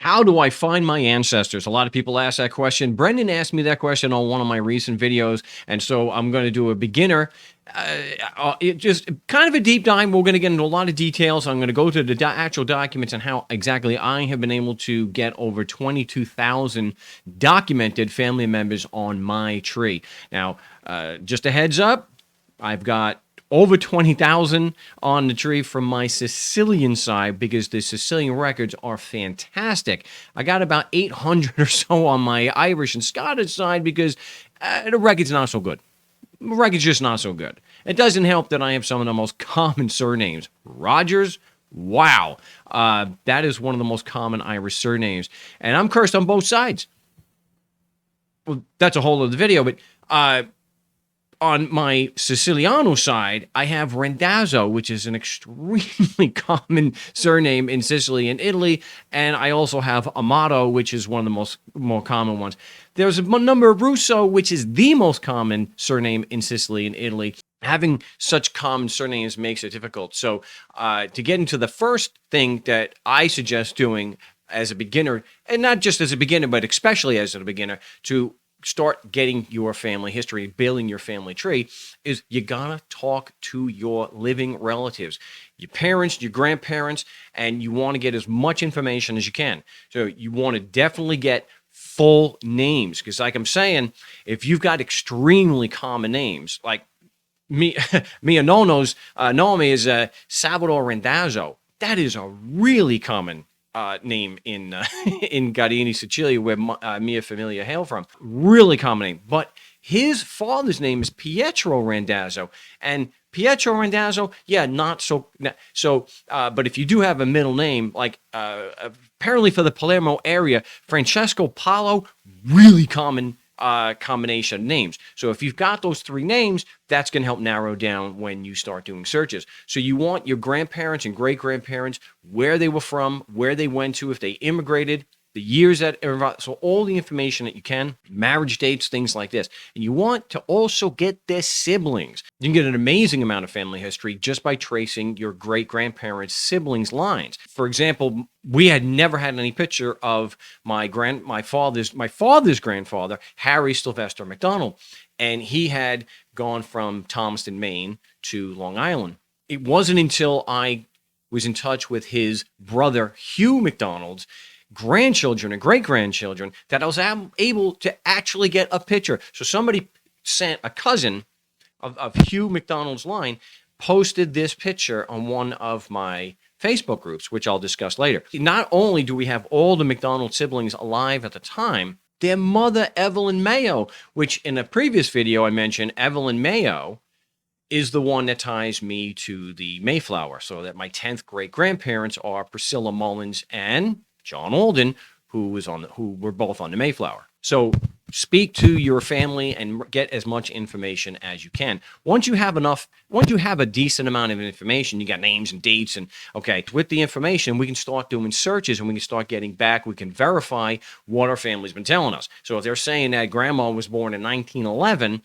How do I find my ancestors? A lot of people ask that question. Brendan asked me that question on one of my recent videos, and so I'm going to do a beginner. It just kind of a deep dive. We're going to get into a lot of details. I'm going to go to the actual documents and how exactly I have been able to get over 22,000 documented family members on my tree. Now, just a heads up, I've got over 20,000 on the tree from my Sicilian side because the Sicilian records are fantastic. I got about 800 or so on my Irish and Scottish side because the record's not so good. The record's just not so good. It doesn't help that I have some of the most common surnames. Rogers, wow. That is one of the most common Irish surnames. And I'm cursed on both sides. Well, that's a whole other video, but on my Siciliano side, I have Randazzo, which is an extremely common surname in Sicily and Italy, and I also have Amato, which is one of the more common ones. There's a number of Russo, which is the most common surname in Sicily and Italy. Having such common surnames makes it difficult. So to get into the first thing that I suggest doing as a beginner, and not just as a beginner, but especially as a beginner, to start getting your family history, building your family tree, is you gotta talk to your living relatives, your parents, your grandparents, and you want to get as much information as you can. So you want to definitely get full names, because like I'm saying, if you've got extremely common names, like Mia Nono's Naomi is Salvador Randazzo. That is a really common name in in Gardini, Sicilia, where Mia Familia hail from. Really common name. But his father's name is Pietro Randazzo, and Pietro Randazzo, yeah, not so. But if you do have a middle name, like apparently for the Palermo area, Francesco Paolo, really common combination of names. So if you've got those three names, that's going to help narrow down when you start doing searches. So you want your grandparents and great-grandparents, where they were from, where they went to, if they immigrated, the years that, so all the information that you can, marriage dates, things like this. And you want to also get their siblings. You can get an amazing amount of family history just by tracing your great-grandparents' siblings' lines. For example, we had never had any picture of my father's grandfather, Harry Sylvester McDonald, and he had gone from Thomaston, Maine to Long Island. It wasn't until I was in touch with his brother, Hugh McDonald's grandchildren and great-grandchildren, that I was able to actually get a picture. So somebody sent a cousin of Hugh McDonald's line, posted this picture on one of my Facebook groups, which I'll discuss later. Not only do we have all the McDonald siblings alive at the time, their mother, Evelyn Mayo, which in a previous video I mentioned, Evelyn Mayo is the one that ties me to the Mayflower. So that my 10th great-grandparents are Priscilla Mullins and John Alden, who were both on the Mayflower. So speak to your family and get as much information as you can. Once you have a decent amount of information, you got names and dates, and okay, with the information, we can start doing searches and we can start getting back. We can verify what our family's been telling us. So if they're saying that grandma was born in 1911,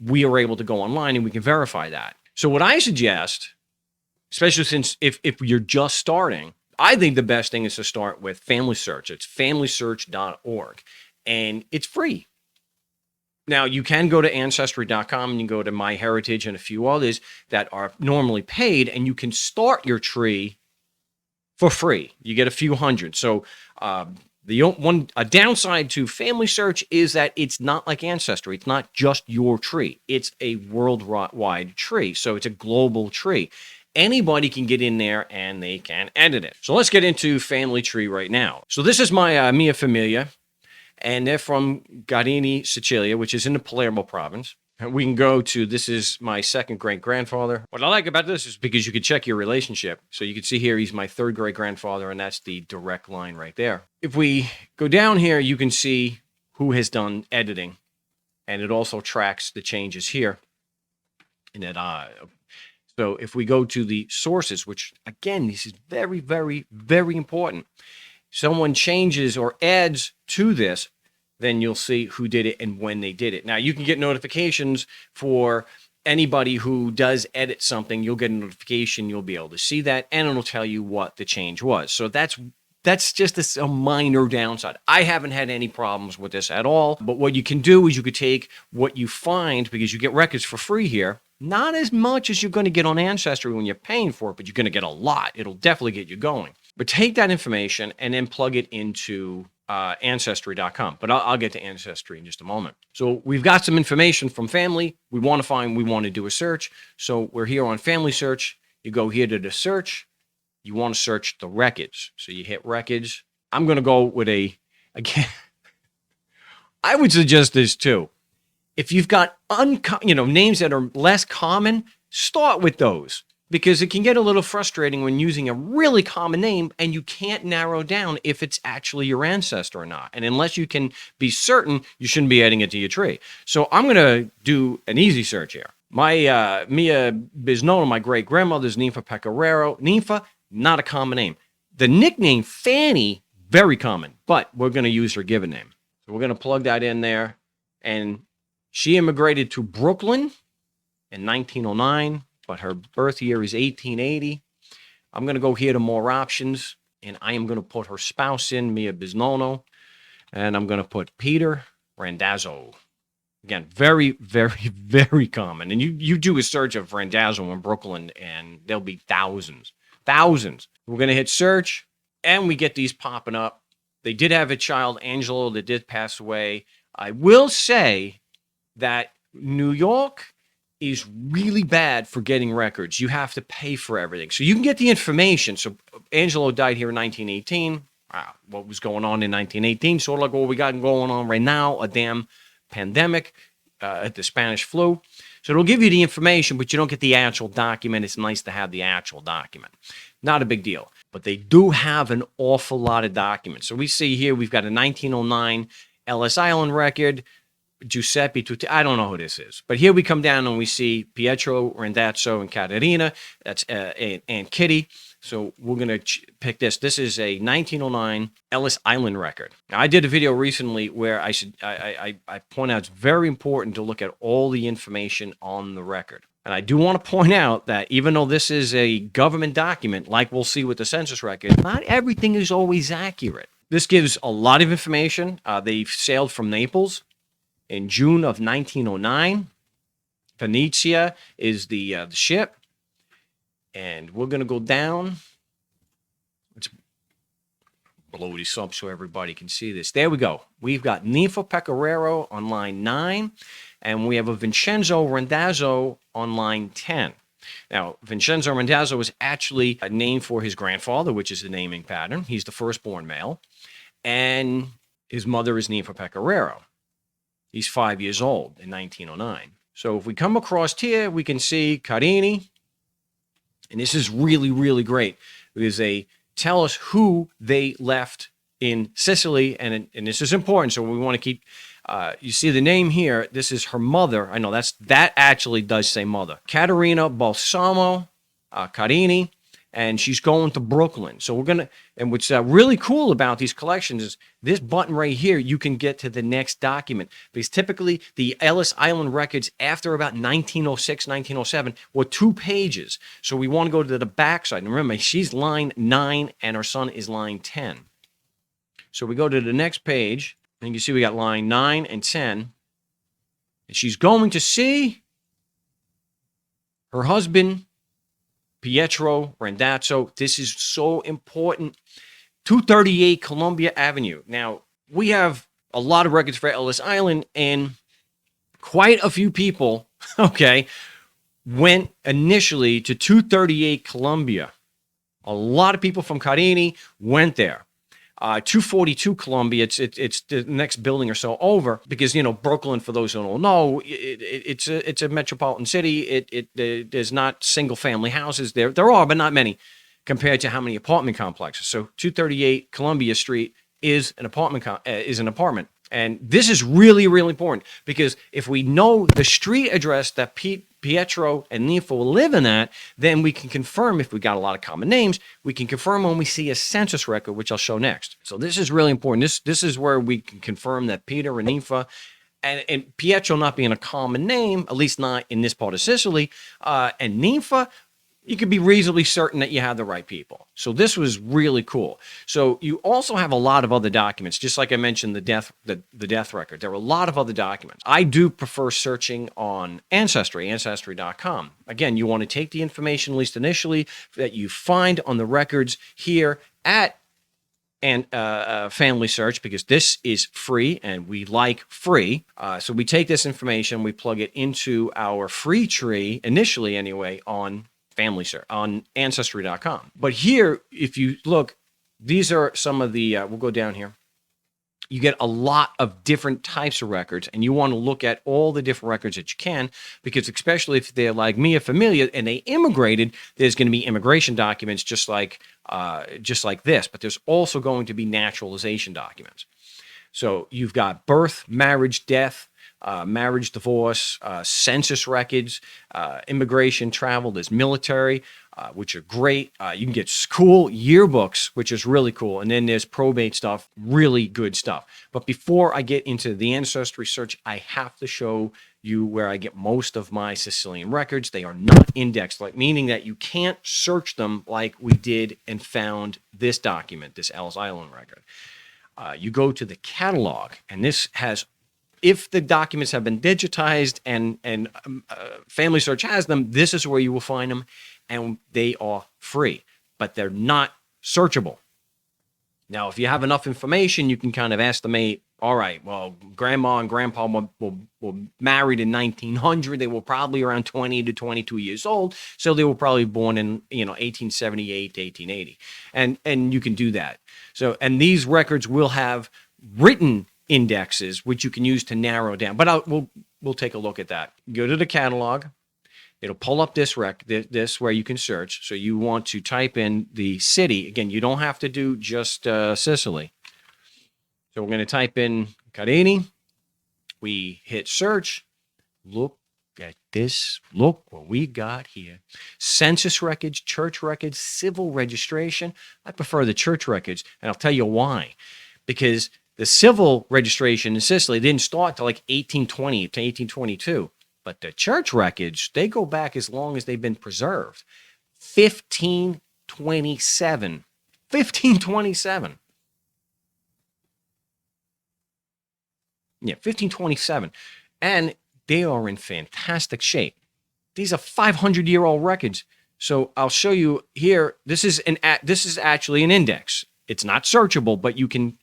we are able to go online and we can verify that. So what I suggest, especially since if you're just starting, I think the best thing is to start with Family Search. It's familysearch.org, and it's free. Now, you can go to ancestry.com and you go to MyHeritage and a few others that are normally paid, and you can start your tree for free. You get a few hundred. So a downside to Family Search is that it's not like Ancestry. It's not just your tree. It's a worldwide tree, so it's a global tree. Anybody can get in there and they can edit it. So let's get into Family Tree right now. So this is my Mia Familia, and they're from Gardini, Sicilia, which is in the Palermo province. And we can go to, this is my second great-grandfather. What I like about this is because you can check your relationship. So you can see here, he's my third great-grandfather, and that's the direct line right there. If we go down here, you can see who has done editing, and it also tracks the changes here. And that so if we go to the sources, which again, this is very, very, very important. Someone changes or adds to this, then you'll see who did it and when they did it. Now, you can get notifications for anybody who does edit something. You'll get a notification. You'll be able to see that, and it'll tell you what the change was. So that's that's just a minor downside. I haven't had any problems with this at all. But what you can do is you could take what you find, because you get records for free here. Not as much as you're going to get on Ancestry when you're paying for it, but you're going to get a lot. It'll definitely get you going. But take that information and then plug it into ancestry.com. But I'll get to Ancestry in just a moment. So we've got some information from family. We want to do a search. So we're here on family search. You go here to the search. You want to search the records. So you hit records. I'm going to go with again, I would suggest this too. If you've got names that are less common, start with those, because it can get a little frustrating when using a really common name and you can't narrow down if it's actually your ancestor or not. And unless you can be certain, you shouldn't be adding it to your tree. So I'm going to do an easy search here. My Mia Bisnono, my great-grandmother's Ninfa Pecoraro. Ninfa, not a common name. The nickname Fanny, very common, but we're going to use her given name. So we're going to plug that in there. And she immigrated to Brooklyn in 1909, but her birth year is 1880. I'm going to go here to more options, and I am going to put her spouse in, Mia Bisnono, and I'm going to put Peter Randazzo. Again, very, very, very common. And you do a search of Randazzo in Brooklyn, and there'll be thousands. We're going to hit search, and we get these popping up. They did have a child, Angelo, that did pass away. I will say that New York is really bad for getting records. You have to pay for everything. So you can get the information. So Angelo died here in 1918. What was going on in 1918? Sort of like what we got going on right now, a damn pandemic, the Spanish flu. So it'll give you the information, but you don't get the actual document. It's nice to have the actual document. Not a big deal. But they do have an awful lot of documents. So we see here we've got a 1909 Ellis Island record, Giuseppe Tutti, I don't know who this is. But here we come down and we see Pietro Randazzo and Caterina. That's and Kitty. So we're going to pick this. This is a 1909 Ellis Island record. Now, I did a video recently where I point out it's very important to look at all the information on the record. And I do want to point out that even though this is a government document, like we'll see with the census record, not everything is always accurate. This gives a lot of information. They sailed from Naples in June of 1909. Venezia is the ship. And we're going to go down. Let's blow this up so everybody can see this. There we go. We've got Ninfa Pecoraro on line 9. And we have a Vincenzo Randazzo on line 10. Now, Vincenzo Randazzo is actually a name for his grandfather, which is the naming pattern. He's the firstborn male. And his mother is Ninfa Pecoraro. He's 5 years old in 1909. So if we come across here, we can see Carini. And this is really, really great because they tell us who they left in Sicily. And this is important. So we want to keep, you see the name here. This is her mother. I know that actually does say mother. Caterina Balsamo Carini. And she's going to Brooklyn. So we're going to, and what's really cool about these collections is this button right here, you can get to the next document. Because typically the Ellis Island records after about 1906, 1907 were 2 pages. So we want to go to the back side. And remember, she's line 9 and her son is line 10. So we go to the next page and you can see we got line 9 and 10. And she's going to see her husband, Pietro Randazzo. This is so important. 238 Columbia Avenue. Now, we have a lot of records for Ellis Island, and quite a few people, went initially to 238 Columbia. A lot of people from Carini went there. 242 Columbia, it's the next building or so over, because Brooklyn, for those who don't know, it's a metropolitan city. There's not single family houses there. There are, but not many, compared to how many apartment complexes. So 238 Columbia Street is an apartment. And this is really, really important, because if we know the street address that Pietro and Ninfa were living at, then we can confirm, if we got a lot of common names, we can confirm when we see a census record, which I'll show next. So this is really important. This is where we can confirm that Peter and Ninfa, and Pietro not being a common name, at least not in this part of Sicily, and Ninfa, you could be reasonably certain that you have the right people. So this was really cool. So you also have a lot of other documents, just like I mentioned the death record. There are a lot of other documents. I do prefer searching on Ancestry, ancestry.com. Again, you want to take the information, at least initially, that you find on the records here at Family Search, because this is free and we like free. So we take this information, we plug it into our free tree initially anyway on Family Search on ancestry.com. But here, if you look, these are some of the we'll go down here. You get a lot of different types of records, and you want to look at all the different records that you can, because especially if they're like me, a familia, and they immigrated, there's going to be immigration documents just like this, but there's also going to be naturalization documents. So you've got birth, marriage, death, marriage, divorce, census records, immigration, travel. There's military, which are great. You can get school yearbooks, which is really cool. And then there's probate stuff, really good stuff. But before I get into the ancestry search, I have to show you where I get most of my Sicilian records. They are not indexed, meaning that you can't search them like we did and found this document, this Ellis Island record. You go to the catalog, and this has, if the documents have been digitized and Family Search has them, this is where you will find them, and they are free, but they're not searchable. Now, if you have enough information, you can kind of estimate, all right, well, grandma and grandpa were married in 1900. They were probably around 20 to 22 years old, so they were probably born in 1878 to 1880, and you can do that. So, and these records will have written indexes, which you can use to narrow down. But we'll take a look at that. Go to the catalog. It'll pull up this this where you can search. So you want to type in the city. Again, you don't have to do just Sicily. So we're going to type in Carini. We hit search. Look at this. Look what we got here. Census records, church records, civil registration. I prefer the church records, and I'll tell you why. Because the civil registration in Sicily didn't start till like 1820 to 1822. But the church records, they go back as long as they've been preserved. 1527. 1527. Yeah, 1527. And they are in fantastic shape. These are 500-year-old records. So I'll show you here. This is actually an index. It's not searchable, but you can,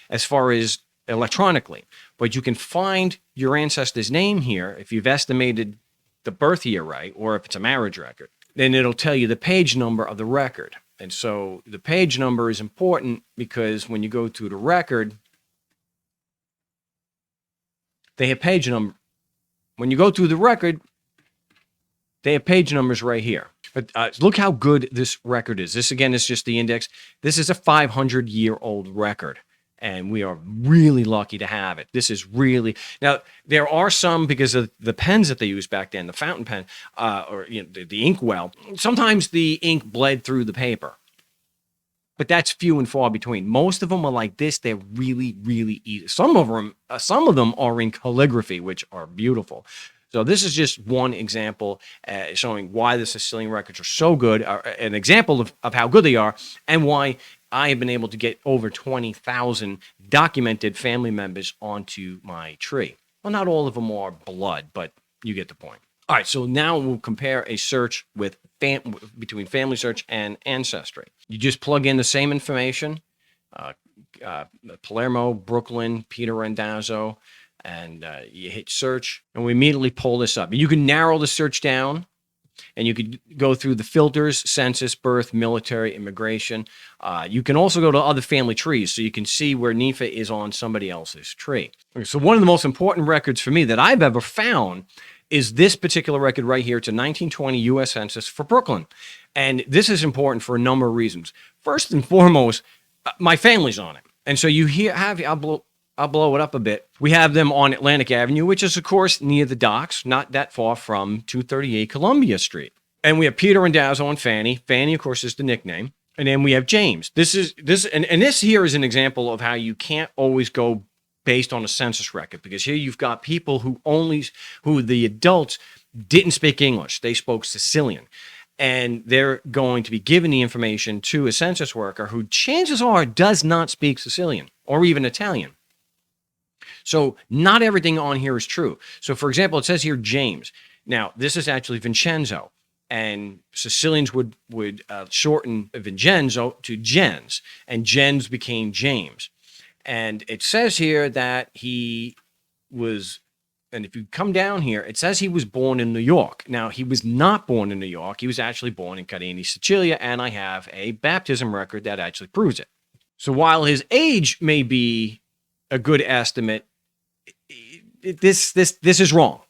as far as electronically, but you can find your ancestor's name here if you've estimated the birth year right, or if it's a marriage record. Then it'll tell you the page number of the record. And so the page number is important because when you go through the record, they have page number. When you go through the record, they have page numbers right here. But look how good this record is. This, again, is just the index. This is a 500-year-old record, and we are really lucky to have it. This is really... Now, there are some, because of the pens that they used back then, the fountain pen, or the ink well, sometimes the ink bled through the paper. But that's few and far between. Most of them are like this. They're really, really easy. Some of them are in calligraphy, which are beautiful. So this is just one example showing why the Sicilian records are so good, an example of how good they are, and why I have been able to get over 20,000 documented family members onto my tree. Well, not all of them are blood, but you get the point. All right, so now we'll compare a search with between Family Search and Ancestry. You just plug in the same information, Palermo, Brooklyn, Peter Randazzo, and you hit search, and we immediately pull this up. You can narrow the search down, and you could go through the filters: census, birth, military, immigration. You can also go to other family trees, so you can see where Nifa is on somebody else's tree. Okay, so one of the most important records for me that I've ever found is this particular record right here. It's a 1920 U.S. Census for Brooklyn. And this is important for a number of reasons. First and foremost, my family's on it. And so you I'll blow it up a bit. We have them on Atlantic Avenue, which is, of course, near the docks, not that far from 238 Columbia Street. And we have Peter Randazzo and Fanny. Fanny, of course, is the nickname. And then we have James. This here is an example of how you can't always go based on a census record, because here you've got people who the adults didn't speak English. They spoke Sicilian. and they're going to be giving the information to a census worker who chances are does not speak Sicilian or even Italian. So not everything on here is true. So for example, it says here James. Now this is actually Vincenzo, and Sicilians would shorten Vincenzo to Jens, and Jens became James. And it says here that he was, and if you come down here, it says he was born in New York. Now, he was not born in New York. He was actually born in Carini, Sicilia, and I have a baptism record that actually proves it. So while his age may be a good estimate, this is wrong.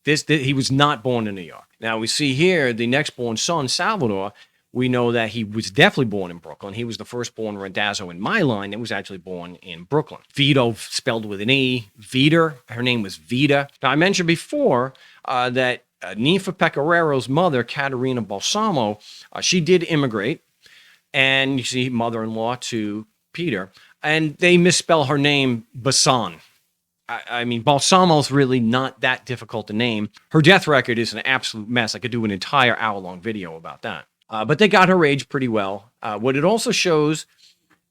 He was not born in New York. Now, we see here the next born son, Salvador. We know that he was definitely born in Brooklyn. He was the firstborn Randazzo in my line that was actually born in Brooklyn. Vito, spelled with an E. Vita, her name was Vita. Now, I mentioned before that Ninfa Pecoraro's mother, Caterina Balsamo, she did immigrate. And you see mother-in-law to Peter. And they misspell her name Bassan. I mean, Balsamo's really not that difficult to name. Her death record is an absolute mess. I could do an entire hour-long video about that. But they got her age pretty well. What it also shows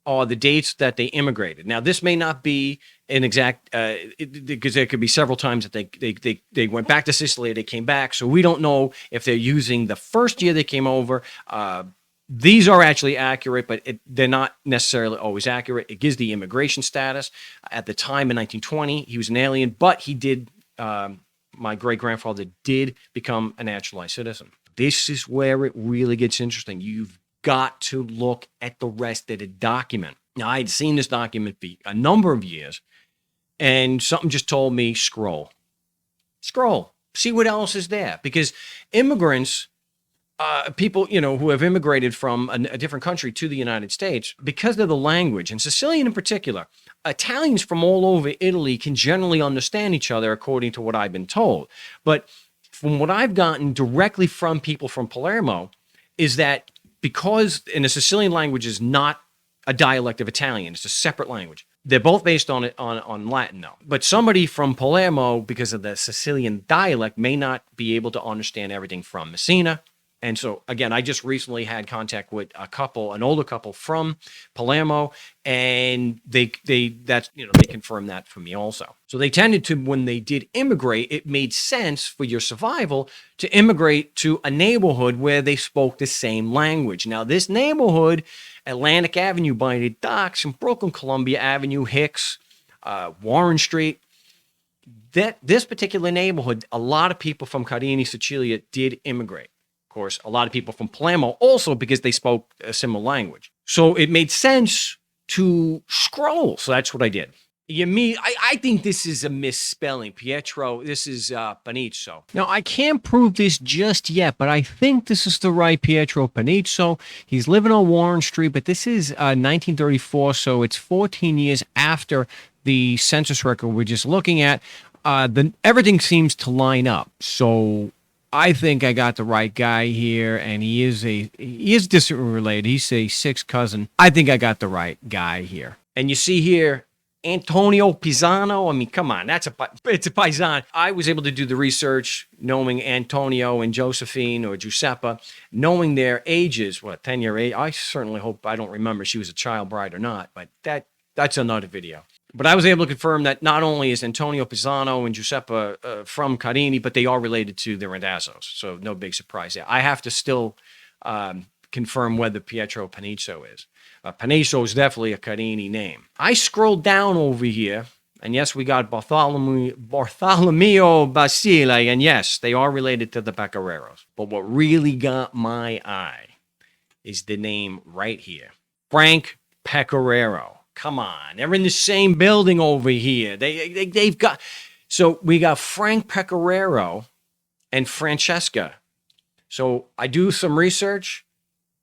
are the dates that they immigrated. Now, this may not be an exact, because there could be several times that they went back to Sicily, they came back. So we don't know if they're using the first year they came over. These are actually accurate, but they're not necessarily always accurate. It gives the immigration status. At the time in 1920, he was an alien, but he did, my great-grandfather did become a naturalized citizen. This is where it really gets interesting. You've got to look at the rest of the document. Now, I had seen this document for a number of years, and something just told me, scroll. Scroll. See what else is there. Because immigrants, people, who have immigrated from a different country to the United States, because of the language, and Sicilian in particular, Italians from all over Italy can generally understand each other, according to what I've been told. But from what I've gotten directly from people from Palermo is that because the Sicilian language is not a dialect of Italian, it's a separate language. They're both based on Latin, though. But somebody from Palermo, because of the Sicilian dialect, may not be able to understand everything from Messina. And so, again, I just recently had contact with an older couple from Palermo, and they confirmed that for me also. So they tended to, when they did immigrate, it made sense for your survival to immigrate to a neighborhood where they spoke the same language. Now, this neighborhood, Atlantic Avenue by the docks, and Brooklyn, Columbia Avenue, Hicks, Warren Street, this particular neighborhood, a lot of people from Carini, Sicilia did immigrate. Of course, a lot of people from Palermo also, because they spoke a similar language. So it made sense to scroll. So that's what I did. I think this is a misspelling. Pietro, this is Panizzo. Now, I can't prove this just yet, but I think this is the right Pietro Panizzo. He's living on Warren Street, but this is 1934, so it's 14 years after the census record we're just looking at. Everything seems to line up. So I think I got the right guy here, and he is distantly related. He's a sixth cousin. I think I got the right guy here. And you see here, Antonio Pisano. I mean, come on, it's a Paisan. I was able to do the research, knowing Antonio and Josephine or Giuseppa, knowing their ages, 10-year age. I certainly hope, I don't remember she was a child bride or not, but that's another video. But I was able to confirm that not only is Antonio Pisano and Giuseppa from Carini, but they are related to the Randazzos. So no big surprise there. I have to still confirm whether Pietro Panizzo is. Panizzo is definitely a Carini name. I scrolled down over here, and yes, we got Bartholomew Basile, and yes, they are related to the Pecoraros. But what really got my eye is the name right here. Frank Pecoraro. Come on, they're in the same building over here. They've got, so we got Frank Pecoraro and Francesca. So I do some research,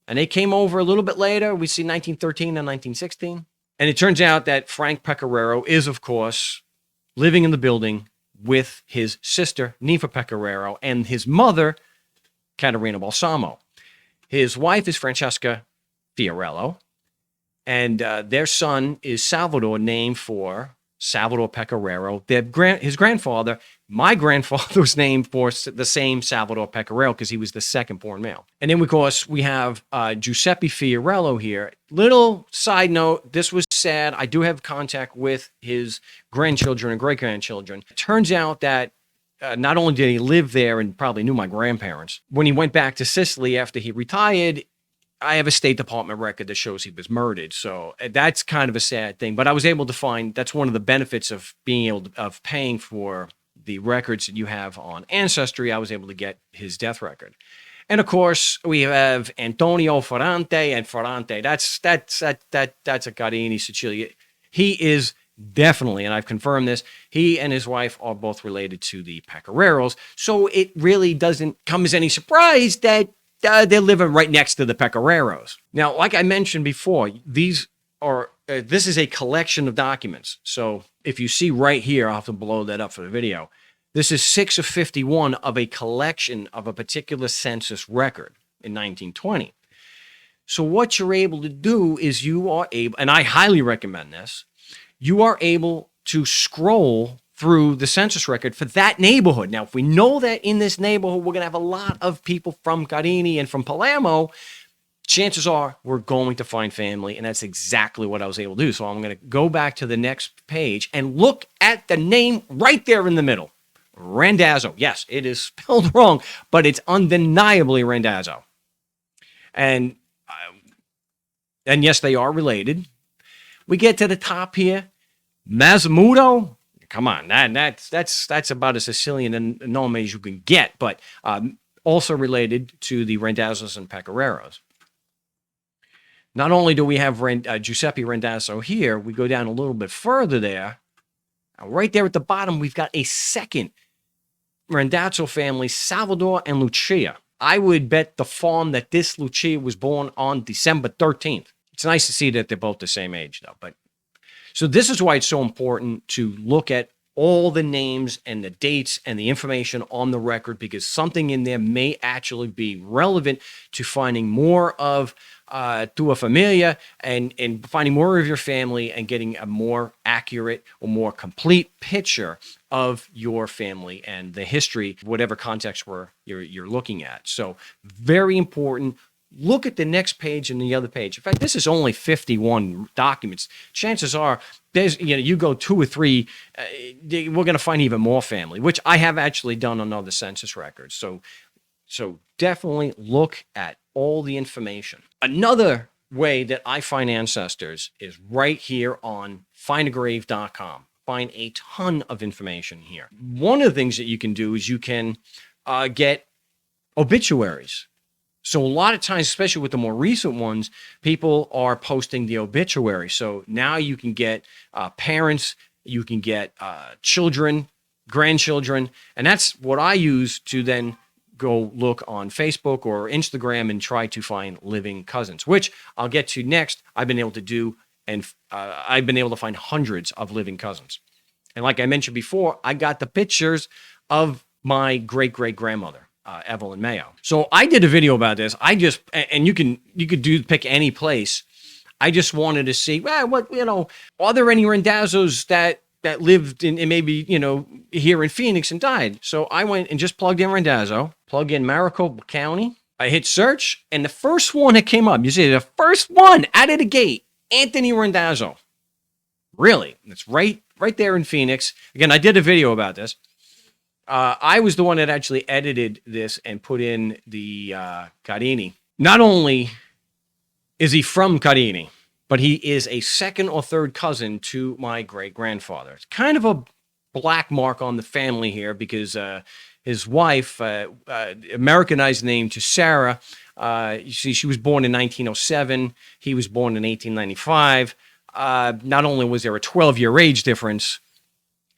and they came over a little bit later. We see 1913 and 1916. And it turns out that Frank Pecoraro is, of course, living in the building with his sister, Ninfa Pecoraro, and his mother, Caterina Balsamo. His wife is Francesca Fiorello. And their son is Salvador, named for Salvador Pecoraro. His grandfather, my grandfather, was named for the same Salvador Pecoraro because he was the second born male. And then, of course, we have Giuseppe Fiorello here. Little side note, this was sad. I do have contact with his grandchildren and great-grandchildren. It turns out that not only did he live there and probably knew my grandparents, when he went back to Sicily after he retired, I have a State Department record that shows he was murdered. So that's kind of a sad thing. But I was able to find, that's one of the benefits of being able to, of paying for the records that you have on Ancestry. I was able to get his death record. And of course, we have Antonio Ferrante and Ferrante. That's a Carini Sicilia. He is definitely, and I've confirmed this, he and his wife are both related to the Pecораros. So it really doesn't come as any surprise that they're living right next to the Pecораros. Now, like I mentioned before, these are this is a collection of documents. So if you see right here, I'll have to blow that up for the video. This is 6 of 51 of a collection of a particular census record in 1920. So what you're able to do is you are able, and I highly recommend this, you are able to scroll through the census record for that neighborhood. Now, if we know that in this neighborhood, we're going to have a lot of people from Carini and from Palermo, chances are we're going to find family, and that's exactly what I was able to do. So I'm going to go back to the next page and look at the name right there in the middle. Randazzo. Yes, it is spelled wrong, but it's undeniably Randazzo. And yes, they are related. We get to the top here. Masamudo. Come on, that's about as Sicilian nome as you can get, but also related to the Randazzos and Pecораros. Not only do we have Giuseppe Randazzo here, we go down a little bit further there. Right there at the bottom, we've got a second Randazzo family, Salvador and Lucia. I would bet the farm that this Lucia was born on December 13th. It's nice to see that they're both the same age, though, but so this is why it's so important to look at all the names and the dates and the information on the record, because something in there may actually be relevant to finding more of tua familia and finding more of your family and getting a more accurate or more complete picture of your family and the history, whatever context you're looking at. So very important. Look at the next page and the other page. In fact, this is only 51 documents. Chances are, you go 2 or 3, we're going to find even more family, which I have actually done on other census records. So definitely look at all the information. Another way that I find ancestors is right here on findagrave.com. Find a ton of information here. One of the things that you can do is you can get obituaries. So a lot of times, especially with the more recent ones, people are posting the obituary. So now you can get parents, you can get children, grandchildren, and that's what I use to then go look on Facebook or Instagram and try to find living cousins, which I'll get to next. I've been able to do, and I've been able to find hundreds of living cousins. And like I mentioned before, I got the pictures of my great-great-grandmother. Evelyn Mayo. So I did a video about this. And you could pick any place. I just wanted to see, are there any Randazzos that lived in maybe, here in Phoenix and died? So I went and just plugged in Randazzo, plug in Maricopa County. I hit search, and the first one that came up, you see the first one out of the gate, Anthony Randazzo. Really? It's right there in Phoenix. Again, I did a video about this. I was the one that actually edited this and put in the Carini. Not only is he from Carini, but he is a second or third cousin to my great-grandfather. It's kind of a black mark on the family here because his wife, Americanized name to Sarah, you see, she was born in 1907. He was born in 1895. Not only was there a 12-year age difference,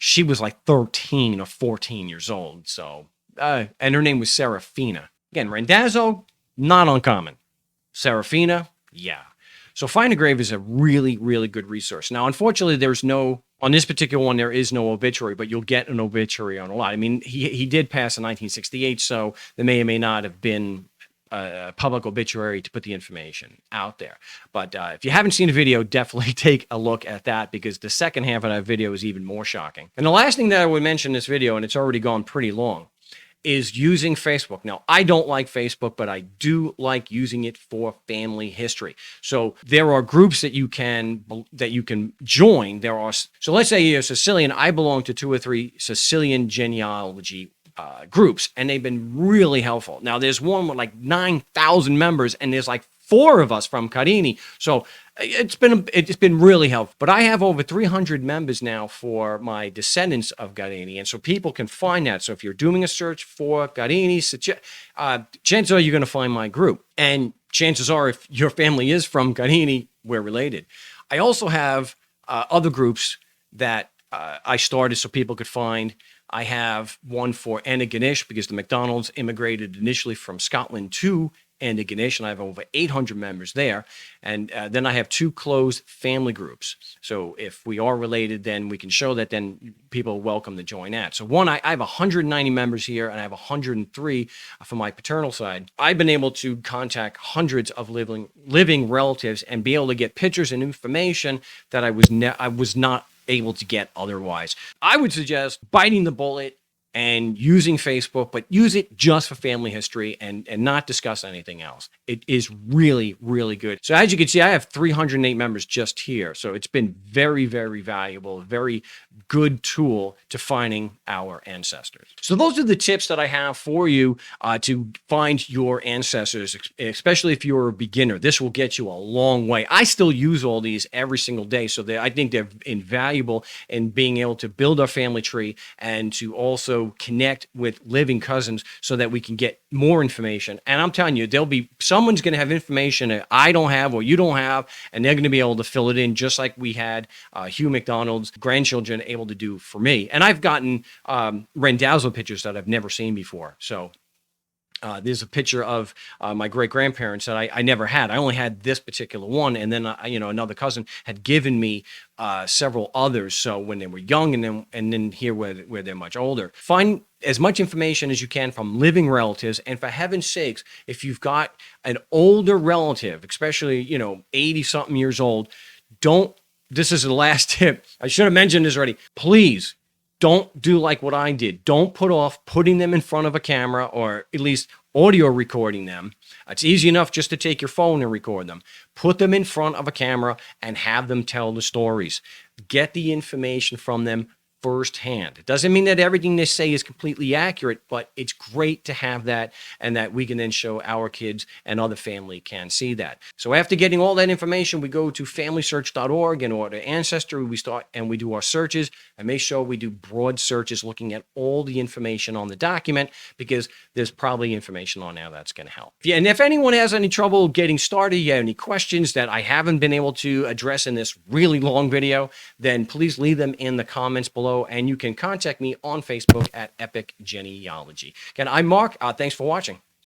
she was like 13 or 14 years old. So, and her name was Serafina. Again, Randazzo, not uncommon. Serafina, yeah. So Find a Grave is a really, really good resource. Now, unfortunately, on this particular one, there is no obituary, but you'll get an obituary on a lot. I mean, he did pass in 1968, so there may or may not have been public obituary to put the information out there. But if you haven't seen the video, definitely take a look at that, because the second half of that video is even more shocking. And the last thing that I would mention in this video, and it's already gone pretty long, is using Facebook. Now, I don't like Facebook, but I do like using it for family history. So there are groups that you can join. So let's say you're Sicilian. I belong to 2 or 3 Sicilian genealogy groups, and they've been really helpful. Now, there's one with like 9,000 members, and there's like 4 of us from Carini. So it's been really helpful. But I have over 300 members now for my descendants of Carini, and so people can find that. So if you're doing a search for Carini, chances are you're going to find my group, and chances are if your family is from Carini, we're related. I also have other groups that I started so people could find. I have one for Antigonish, because the McDonalds immigrated initially from Scotland to Antigonish, and I have over 800 members there. And then I have 2 closed family groups. So if we are related, then we can show that, then people are welcome to join that. So one, I have 190 members here, and I have 103 from my paternal side. I've been able to contact hundreds of living relatives and be able to get pictures and information that I was not able to get otherwise. I would suggest biting the bullet and using Facebook, but use it just for family history and not discuss anything else. It is really, really good. So as you can see, I have 308 members just here. So it's been very, very valuable, very good tool to finding our ancestors. So those are the tips that I have for you to find your ancestors, especially if you're a beginner. This will get you a long way. I still use all these every single day. So I think they're invaluable in being able to build our family tree and to also connect with living cousins so that we can get more information. And I'm telling you, someone's going to have information that I don't have or you don't have, and they're going to be able to fill it in, just like we had Hugh McDonald's grandchildren able to do for me. And I've gotten Randazzo pictures that I've never seen before. So there's a picture of my great-grandparents that I never had. I only had this particular one, and then another cousin had given me several others. So when they were young, and then here where they're much older. Find as much information as you can from living relatives, and for heaven's sakes, if you've got an older relative, especially 80-something years old, this is the last tip. I should have mentioned this already. Please, don't do like what I did. Don't put off putting them in front of a camera, or at least audio recording them. It's easy enough just to take your phone and record them. Put them in front of a camera and have them tell the stories. Get the information from them firsthand. It doesn't mean that everything they say is completely accurate, but it's great to have that, and that we can then show our kids and other family can see that. So after getting all that information, we go to familysearch.org and order Ancestry. We start and we do our searches, and make sure we do broad searches looking at all the information on the document, because there's probably information on there that's going to help. Yeah, and if anyone has any trouble getting started, you have any questions that I haven't been able to address in this really long video, then please leave them in the comments below. And you can contact me on Facebook at Epic Genealogy. Again, I'm Mark. Thanks for watching.